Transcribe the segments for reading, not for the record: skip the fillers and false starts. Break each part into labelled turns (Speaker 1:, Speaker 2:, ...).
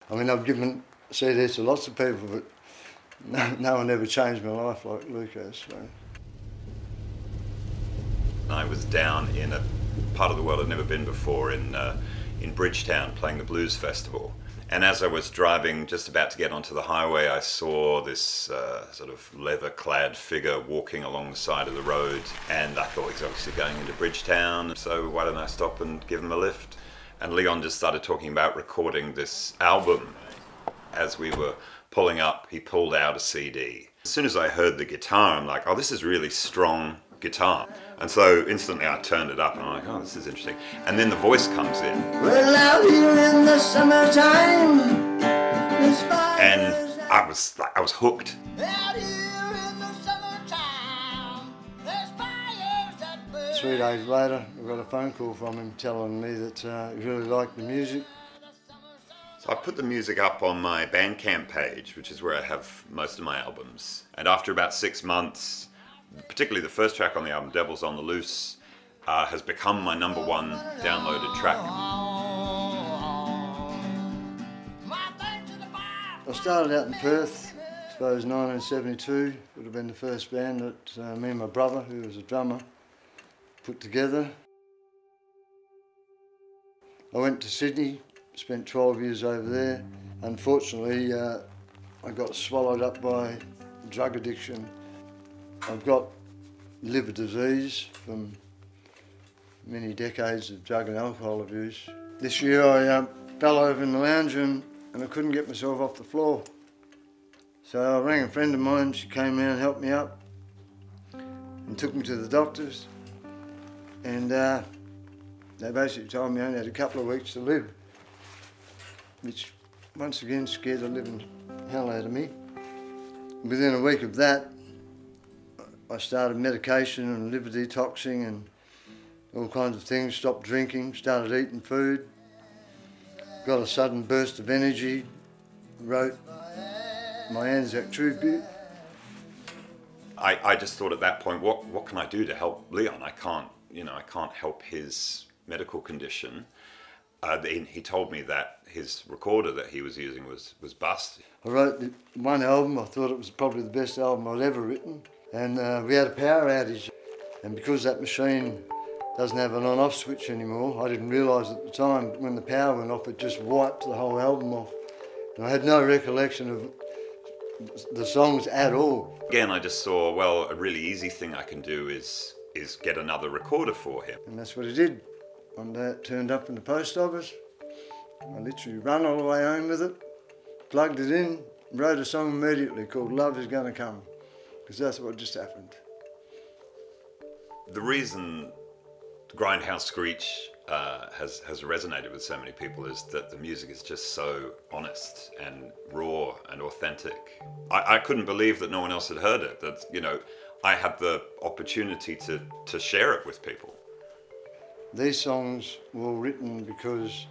Speaker 1: I mean, I've given CDs to lots of people, but no one ever changed my life like Luke has. So.
Speaker 2: I was down in a part of the world I'd never been before, in Bridgetown, playing the blues festival. And as I was driving, just about to get onto the highway, I saw this sort of leather-clad figure walking along the side of the road, and I thought he's obviously going into Bridgetown, so why don't I stop and give him a lift? And Leon just started talking about recording this album. As we were pulling up, he pulled out a CD. As soon as I heard the guitar, I'm like, oh, this is really strong guitar. And so instantly I turned it up and I'm like, oh, this is interesting. And then the voice comes in.
Speaker 3: Well, out here in the summertime,
Speaker 2: and I was hooked.
Speaker 3: out here in the summertime, there's fires that burn.
Speaker 1: 3 days later, I got a phone call from him telling me that he really liked the music.
Speaker 2: So I put the music up on my Bandcamp page, which is where I have most of my albums. And after about 6 months, particularly the first track on the album, Devil's on the Loose, has become my #1 downloaded track.
Speaker 1: I started out in Perth, I suppose 1972, would have been the first band that me and my brother, who was a drummer, put together. I went to Sydney, spent 12 years over there. Unfortunately, I got swallowed up by drug addiction. I've got liver disease from many decades of drug and alcohol abuse. This year I fell over in the lounge room and I couldn't get myself off the floor. So I rang a friend of mine, she came in and helped me up and took me to the doctors, and they basically told me I only had a couple of weeks to live, which once again scared the living hell out of me. Within a week of that, I started medication and liver detoxing and all kinds of things, stopped drinking, started eating food, got a sudden burst of energy, wrote my Anzac tribute.
Speaker 2: I just thought at that point, what can I do to help Leon? I can't help his medical condition. He told me that his recorder that he was using was bust.
Speaker 1: I wrote one album, I thought it was probably the best album I'd ever written, and we had a power outage, and because that machine doesn't have an on-off switch anymore, I didn't realise at the time, when the power went off, it just wiped the whole album off. And I had no recollection of the songs at all.
Speaker 2: Again, I just saw, well, a really easy thing I can do is get another recorder for him.
Speaker 1: And that's what I did. One day it turned up in the post office. I literally ran all the way home with it, plugged it in, wrote a song immediately called Love Is Gonna Come, because that's what just happened.
Speaker 2: The reason Grindhowl Screech has resonated with so many people is that the music is just so honest and raw and authentic. I couldn't believe that no one else had heard it, that, you know, I had the opportunity to share it with people.
Speaker 1: These songs were written because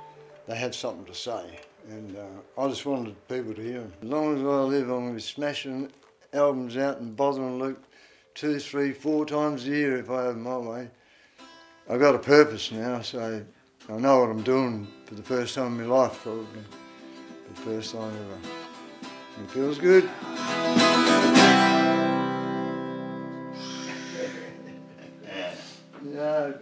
Speaker 1: they had something to say, and I just wanted people to hear them. As long as I live, I'm going to be smashing albums out and bothering Luke 2, 3, 4 times a year if I have my way. I've got a purpose now, so I know what I'm doing for the first time in my life, probably. The first time ever. It feels good. Yeah.